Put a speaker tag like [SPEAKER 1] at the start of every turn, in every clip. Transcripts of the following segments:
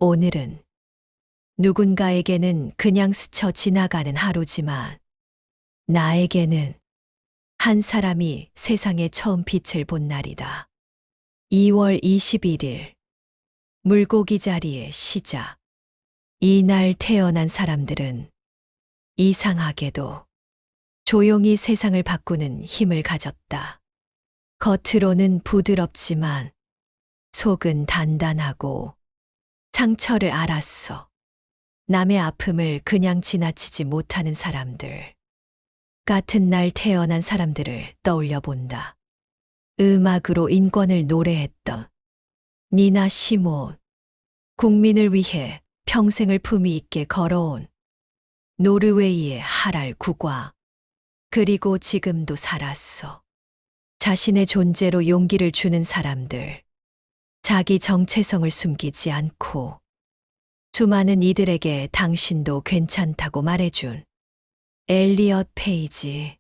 [SPEAKER 1] 오늘은 누군가에게는 그냥 스쳐 지나가는 하루지만 나에게는 한 사람이 세상에 처음 빛을 본 날이다. 2월 21일 물고기 자리의 시작. 이날 태어난 사람들은 이상하게도 조용히 세상을 바꾸는 힘을 가졌다. 겉으로는 부드럽지만 속은 단단하고 상처를 알았어. 남의 아픔을 그냥 지나치지 못하는 사람들. 같은 날 태어난 사람들을 떠올려 본다. 음악으로 인권을 노래했던 니나 시몬, 국민을 위해 평생을 품위 있게 걸어온 노르웨이의 하랄 국와, 그리고 지금도 살았어. 자신의 존재로 용기를 주는 사람들. 자기 정체성을 숨기지 않고 수많은 이들에게 당신도 괜찮다고 말해준 엘리엇 페이지.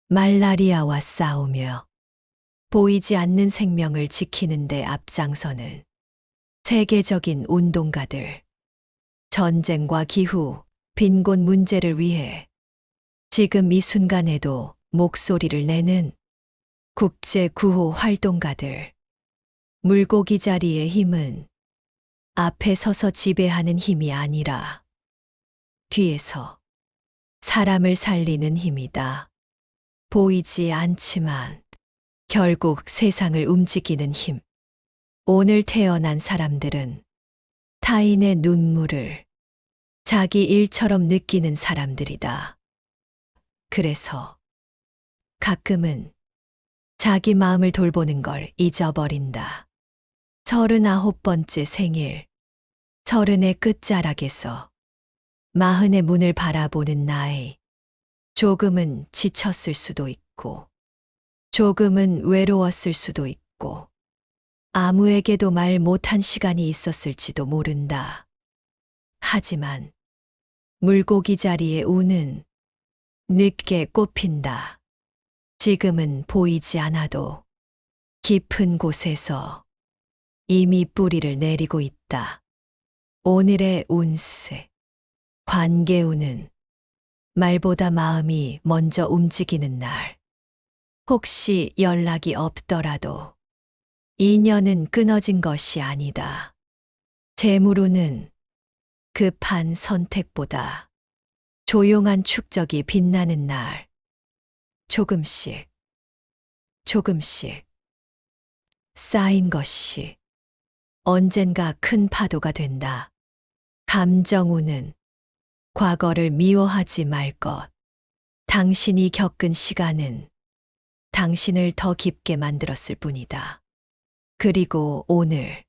[SPEAKER 1] 말라리아와 싸우며 보이지 않는 생명을 지키는 데 앞장서는 세계적인 운동가들. 전쟁과 기후, 빈곤 문제를 위해 지금 이 순간에도 목소리를 내는 국제 구호 활동가들. 물고기 자리의 힘은 앞에 서서 지배하는 힘이 아니라 뒤에서 사람을 살리는 힘이다. 보이지 않지만 결국 세상을 움직이는 힘. 오늘 태어난 사람들은 타인의 눈물을 자기 일처럼 느끼는 사람들이다. 그래서 가끔은 자기 마음을 돌보는 걸 잊어버린다. 39번째 생일, 30의 끝자락에서 40의 문을 바라보는 나이. 조금은 지쳤을 수도 있고, 조금은 외로웠을 수도 있고, 아무에게도 말 못한 시간이 있었을지도 모른다. 하지만 물고기 자리의 운은 늦게 꽃핀다. 지금은 보이지 않아도 깊은 곳에서 이미 뿌리를 내리고 있다. 오늘의 운세. 관계운은 말보다 마음이 먼저 움직이는 날. 혹시 연락이 없더라도 인연은 끊어진 것이 아니다. 재물운은 급한 선택보다 조용한 축적이 빛나는 날. 조금씩 쌓인 것이 언젠가 큰 파도가 된다. 감정운은 과거를 미워하지 말 것. 당신이 겪은 시간은 당신을 더 깊게 만들었을 뿐이다. 그리고 오늘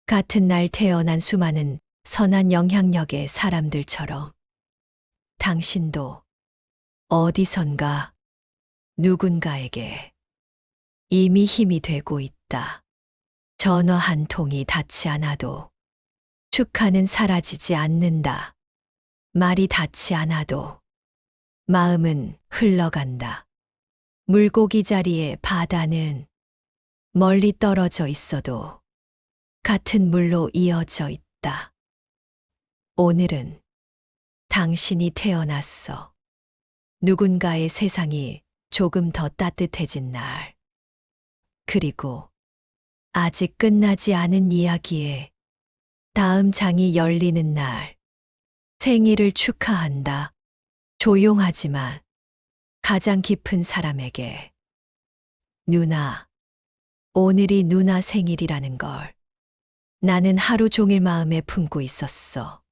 [SPEAKER 1] 같은 날 태어난 수많은 선한 영향력의 사람들처럼 당신도 어디선가 누군가에게 이미 힘이 되고 있다. 전화 한 통이 닿지 않아도 축하는 사라지지 않는다. 말이 닿지 않아도 마음은 흘러간다. 물고기 자리의 바다는 멀리 떨어져 있어도 같은 물로 이어져 있다. 오늘은 당신이 태어났어. 누군가의 세상이 조금 더 따뜻해진 날. 그리고 아직 끝나지 않은 이야기의 다음 장이 열리는 날. 생일을 축하한다. 조용하지만 가장 깊은 사람에게. 누나, 오늘이 누나 생일이라는 걸 나는 하루 종일 마음에 품고 있었어.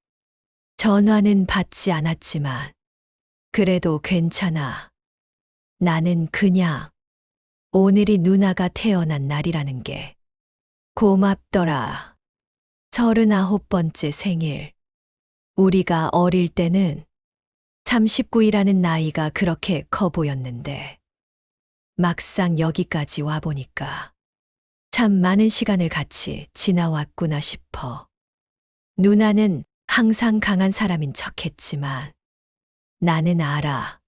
[SPEAKER 1] 전화는 받지 않았지만 그래도 괜찮아. 나는 그냥 오늘이 누나가 태어난 날이라는 게 고맙더라. 39번째 생일. 우리가 어릴 때는 39이라는 나이가 그렇게 커 보였는데 막상 여기까지 와보니까 참 많은 시간을 같이 지나왔구나 싶어. 누나는 항상 강한 사람인 척했지만 나는 알아.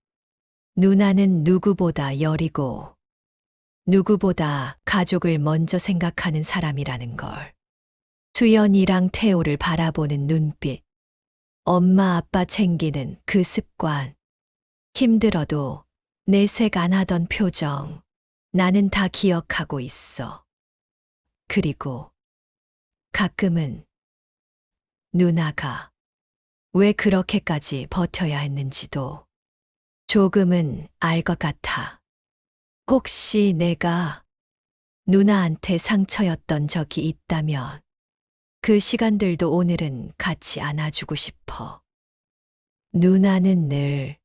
[SPEAKER 1] 누나는 누구보다 여리고 누구보다 가족을 먼저 생각하는 사람이라는 걸. 수연이랑 태호를 바라보는 눈빛, 엄마 아빠 챙기는 그 습관, 힘들어도 내색 안 하던 표정, 나는 다 기억하고 있어. 그리고 가끔은 누나가 왜 그렇게까지 버텨야 했는지도 조금은 알 것 같아. 혹시 내가 누나한테 상처였던 적이 있다면 그 시간들도 오늘은 같이 안아주고 싶어. 누나는 늘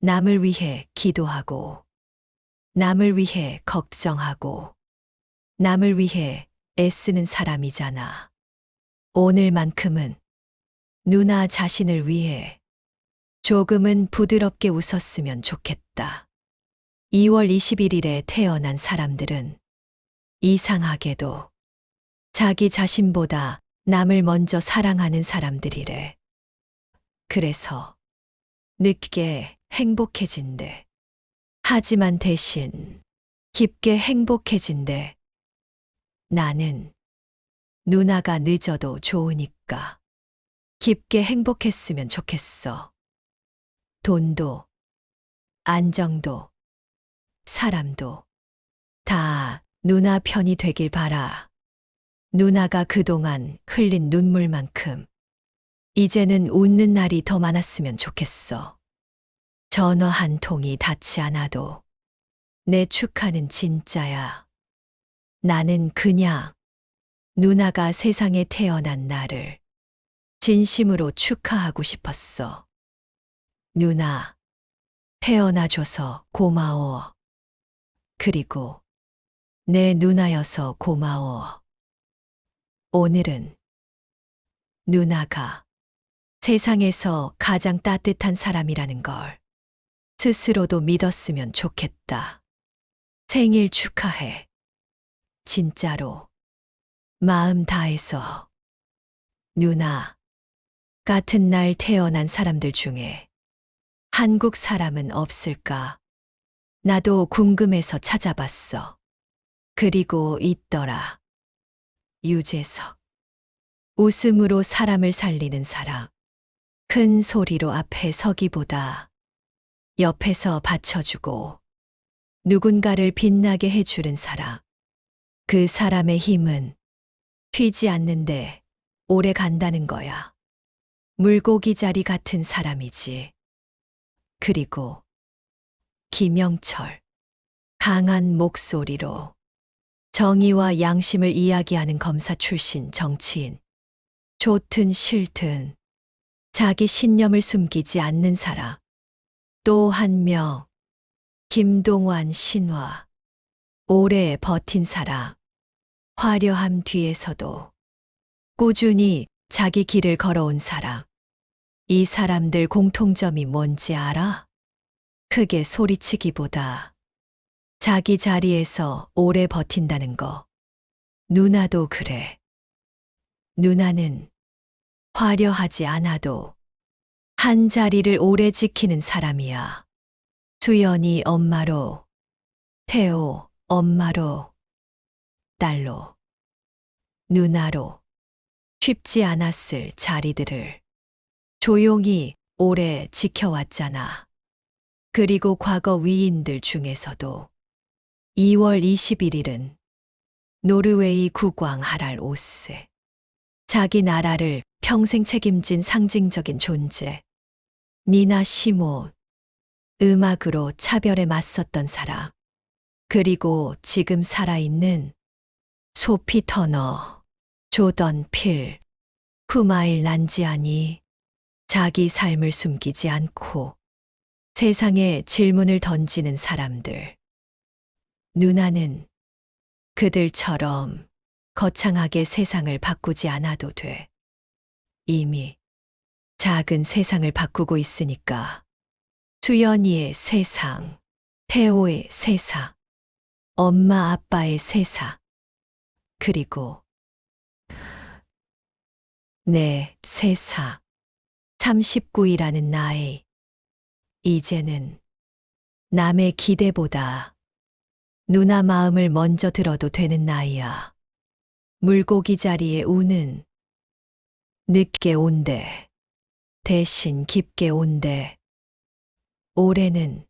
[SPEAKER 1] 남을 위해 기도하고, 남을 위해 걱정하고, 남을 위해 애쓰는 사람이잖아. 오늘만큼은 누나 자신을 위해 조금은 부드럽게 웃었으면 좋겠다. 2월 21일에 태어난 사람들은 이상하게도 자기 자신보다 남을 먼저 사랑하는 사람들이래. 그래서 늦게 행복해진대. 하지만 대신 깊게 행복해진대. 나는 누나가 늦어도 좋으니까 깊게 행복했으면 좋겠어. 돈도, 안정도, 사람도 다 누나 편이 되길 바라. 누나가 그동안 흘린 눈물만큼 이제는 웃는 날이 더 많았으면 좋겠어. 전화 한 통이 닿지 않아도 내 축하는 진짜야. 나는 그냥 누나가 세상에 태어난 나를 진심으로 축하하고 싶었어. 누나, 태어나줘서 고마워. 그리고 내 누나여서 고마워. 오늘은 누나가 세상에서 가장 따뜻한 사람이라는 걸 스스로도 믿었으면 좋겠다. 생일 축하해. 진짜로. 마음 다해서. 누나, 같은 날 태어난 사람들 중에 한국 사람은 없을까? 나도 궁금해서 찾아봤어. 그리고 있더라. 유재석. 웃음으로 사람을 살리는 사람. 큰 소리로 앞에 서기보다 옆에서 받쳐주고 누군가를 빛나게 해주는 사람. 그 사람의 힘은 튀지 않는데 오래 간다는 거야. 물고기 자리 같은 사람이지. 그리고 김영철. 강한 목소리로 정의와 양심을 이야기하는 검사 출신 정치인. 좋든 싫든 자기 신념을 숨기지 않는 사람. 또 한 명, 김동완 신화. 오래 버틴 사람. 화려함 뒤에서도 꾸준히 자기 길을 걸어온 사람. 이 사람들 공통점이 뭔지 알아? 크게 소리치기보다 자기 자리에서 오래 버틴다는 거. 누나도 그래. 누나는 화려하지 않아도 한 자리를 오래 지키는 사람이야. 수연이 엄마로, 태호 엄마로, 딸로, 누나로 쉽지 않았을 자리들을 조용히 오래 지켜왔잖아. 그리고 과거 위인들 중에서도 2월 21일은 노르웨이 국왕 하랄 오스. 자기 나라를 평생 책임진 상징적인 존재. 니나 시몬. 음악으로 차별에 맞섰던 사람. 그리고 지금 살아있는 소피 터너, 조던 필, 쿠마일 난지아니. 자기 삶을 숨기지 않고 세상에 질문을 던지는 사람들. 누나는 그들처럼 거창하게 세상을 바꾸지 않아도 돼. 이미 작은 세상을 바꾸고 있으니까. 수연이의 세상, 태호의 세상, 엄마 아빠의 세상, 그리고 내 세상. 39이라는 나이. 이제는 남의 기대보다 누나 마음을 먼저 들어도 되는 나이야. 물고기 자리에 우는 늦게 온대. 대신 깊게 온대. 올해는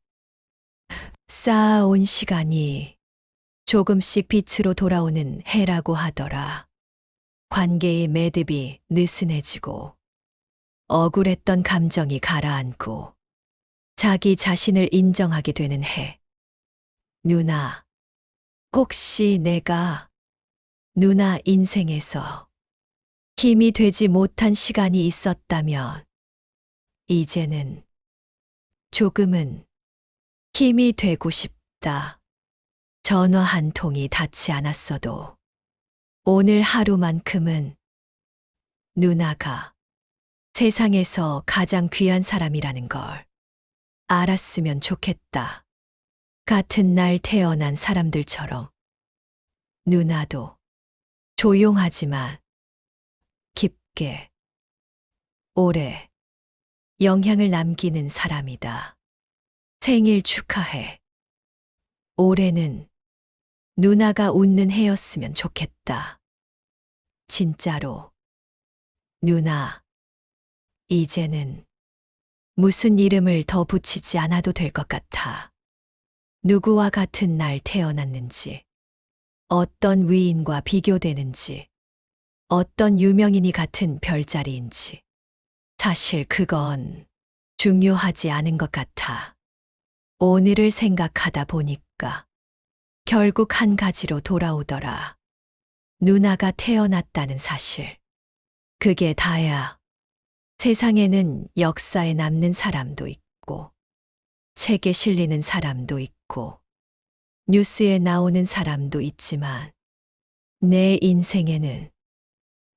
[SPEAKER 1] 쌓아온 시간이 조금씩 빛으로 돌아오는 해라고 하더라. 관계의 매듭이 느슨해지고 억울했던 감정이 가라앉고 자기 자신을 인정하게 되는 해. 누나, 혹시 내가 누나 인생에서 힘이 되지 못한 시간이 있었다면 이제는 조금은 힘이 되고 싶다. 전화 한 통이 닿지 않았어도 오늘 하루만큼은 누나가 세상에서 가장 귀한 사람이라는 걸 알았으면 좋겠다. 같은 날 태어난 사람들처럼 누나도 조용하지만 깊게 오래 영향을 남기는 사람이다. 생일 축하해. 올해는 누나가 웃는 해였으면 좋겠다. 진짜로. 누나, 이제는 무슨 이름을 더 붙이지 않아도 될 것 같아. 누구와 같은 날 태어났는지, 어떤 위인과 비교되는지, 어떤 유명인이 같은 별자리인지. 사실 그건 중요하지 않은 것 같아. 오늘을 생각하다 보니까 결국 한 가지로 돌아오더라. 누나가 태어났다는 사실. 그게 다야. 세상에는 역사에 남는 사람도 있고, 책에 실리는 사람도 있고, 뉴스에 나오는 사람도 있지만, 내 인생에는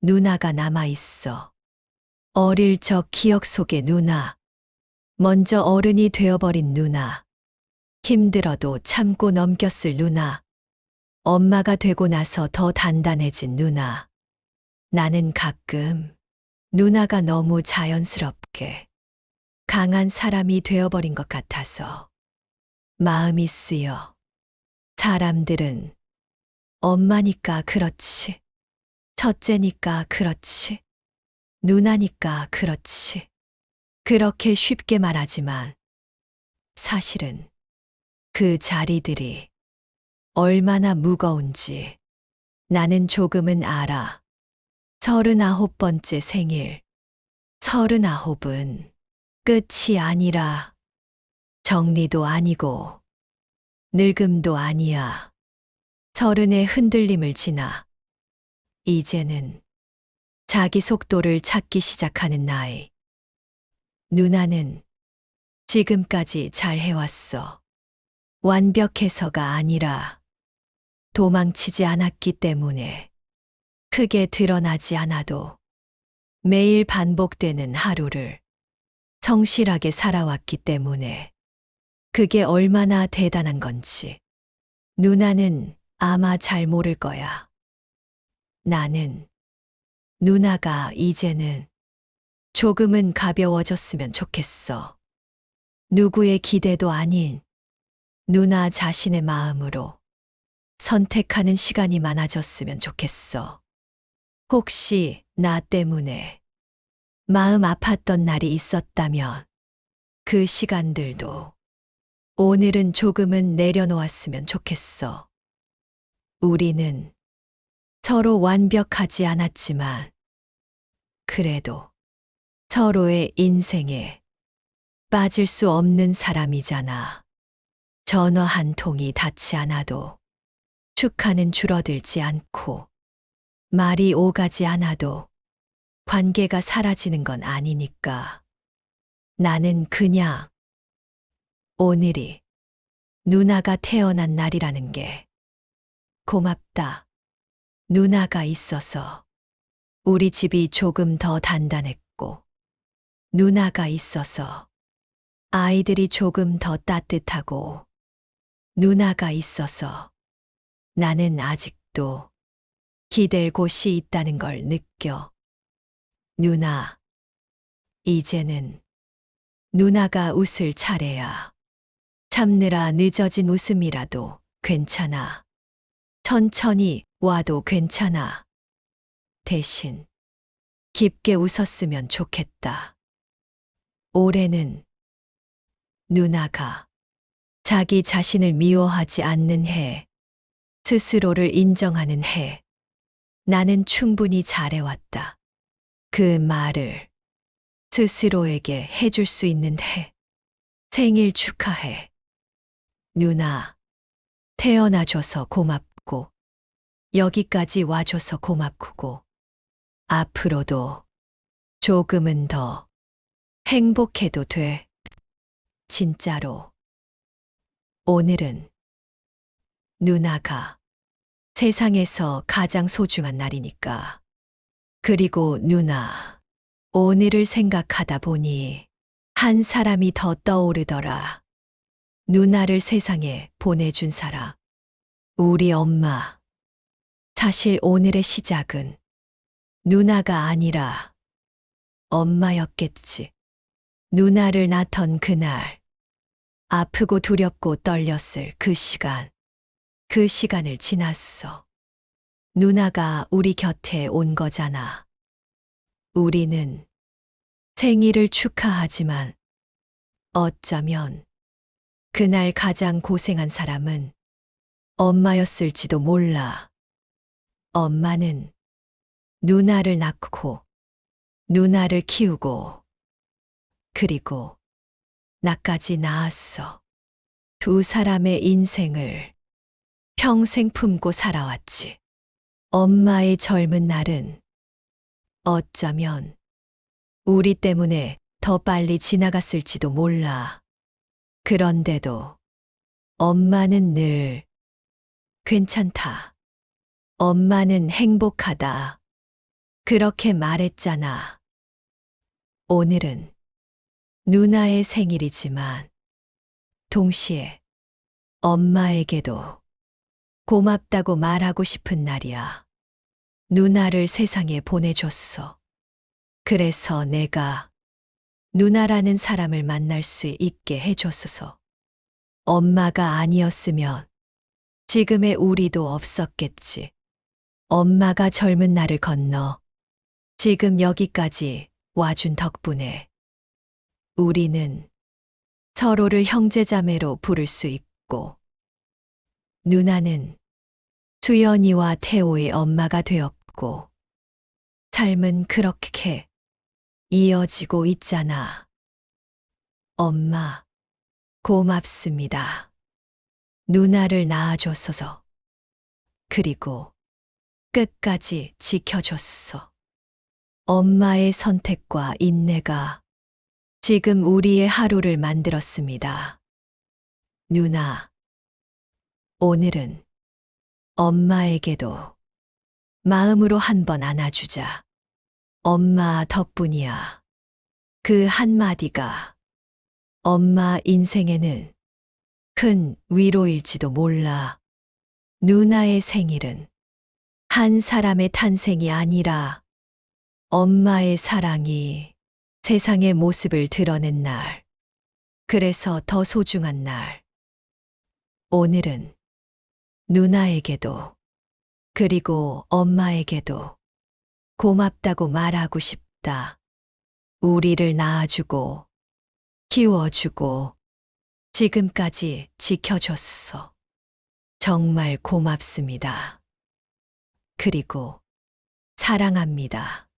[SPEAKER 1] 누나가 남아있어. 어릴 적 기억 속의 누나. 먼저 어른이 되어버린 누나. 힘들어도 참고 넘겼을 누나. 엄마가 되고 나서 더 단단해진 누나. 나는 가끔 누나가 너무 자연스럽게 강한 사람이 되어버린 것 같아서 마음이 쓰여. 사람들은 엄마니까 그렇지. 첫째니까 그렇지. 누나니까 그렇지. 그렇게 쉽게 말하지만 사실은 그 자리들이 얼마나 무거운지 나는 조금은 알아. 39번째 생일. 39은 끝이 아니라 정리도 아니고 늙음도 아니야. 30의 흔들림을 지나 이제는 자기 속도를 찾기 시작하는 나이. 누나는 지금까지 잘 해왔어. 완벽해서가 아니라 도망치지 않았기 때문에 크게 드러나지 않아도 매일 반복되는 하루를 성실하게 살아왔기 때문에 그게 얼마나 대단한 건지 누나는 아마 잘 모를 거야. 나는 누나가 이제는 조금은 가벼워졌으면 좋겠어. 누구의 기대도 아닌 누나 자신의 마음으로 선택하는 시간이 많아졌으면 좋겠어. 혹시 나 때문에 마음 아팠던 날이 있었다면 그 시간들도 오늘은 조금은 내려놓았으면 좋겠어. 우리는 서로 완벽하지 않았지만 그래도 서로의 인생에 빠질 수 없는 사람이잖아. 전화 한 통이 닿지 않아도 축하는 줄어들지 않고 말이 오가지 않아도 관계가 사라지는 건 아니니까. 나는 그냥 오늘이 누나가 태어난 날이라는 게 고맙다. 누나가 있어서 우리 집이 조금 더 단단했고, 누나가 있어서 아이들이 조금 더 따뜻하고, 누나가 있어서 나는 아직도 기댈 곳이 있다는 걸 느껴. 누나, 이제는 누나가 웃을 차례야. 참느라 늦어진 웃음이라도 괜찮아. 천천히 와도 괜찮아. 대신 깊게 웃었으면 좋겠다. 올해는 누나가 자기 자신을 미워하지 않는 해, 스스로를 인정하는 해, 나는 충분히 잘해왔다. 그 말을 스스로에게 해줄 수 있는 해, 생일 축하해. 누나, 태어나줘서 고맙고, 여기까지 와줘서 고맙고, 앞으로도 조금은 더 행복해도 돼. 진짜로. 오늘은 누나가 세상에서 가장 소중한 날이니까. 그리고 누나, 오늘을 생각하다 보니 한 사람이 더 떠오르더라. 누나를 세상에 보내준 사람. 우리 엄마. 사실 오늘의 시작은 누나가 아니라 엄마였겠지. 누나를 낳던 그날, 아프고 두렵고 떨렸을 그 시간. 그 시간을 지났어. 누나가 우리 곁에 온 거잖아. 우리는 생일을 축하하지만 어쩌면 그날 가장 고생한 사람은 엄마였을지도 몰라. 엄마는 누나를 낳고 누나를 키우고 그리고 나까지 낳았어. 두 사람의 인생을 평생 품고 살아왔지. 엄마의 젊은 날은 어쩌면 우리 때문에 더 빨리 지나갔을지도 몰라. 그런데도 엄마는 늘 괜찮다. 엄마는 행복하다. 그렇게 말했잖아. 오늘은 누나의 생일이지만 동시에 엄마에게도 고맙다고 말하고 싶은 날이야. 누나를 세상에 보내줬어. 그래서 내가 누나라는 사람을 만날 수 있게 해줬어. 엄마가 아니었으면 지금의 우리도 없었겠지. 엄마가 젊은 날을 건너 지금 여기까지 와준 덕분에 우리는 서로를 형제자매로 부를 수 있고 누나는 수연이와 태호의 엄마가 되었고 삶은 그렇게 이어지고 있잖아. 엄마, 고맙습니다. 누나를 낳아줬어서. 그리고 끝까지 지켜줬어. 엄마의 선택과 인내가 지금 우리의 하루를 만들었습니다. 누나, 오늘은 엄마에게도 마음으로 한번 안아주자. 엄마 덕분이야. 그 한마디가 엄마 인생에는 큰 위로일지도 몰라. 누나의 생일은 한 사람의 탄생이 아니라 엄마의 사랑이 세상의 모습을 드러낸 날. 그래서 더 소중한 날. 오늘은 누나에게도 그리고 엄마에게도 고맙다고 말하고 싶다. 우리를 낳아주고 키워주고 지금까지 지켜줬어. 정말 고맙습니다. 그리고 사랑합니다.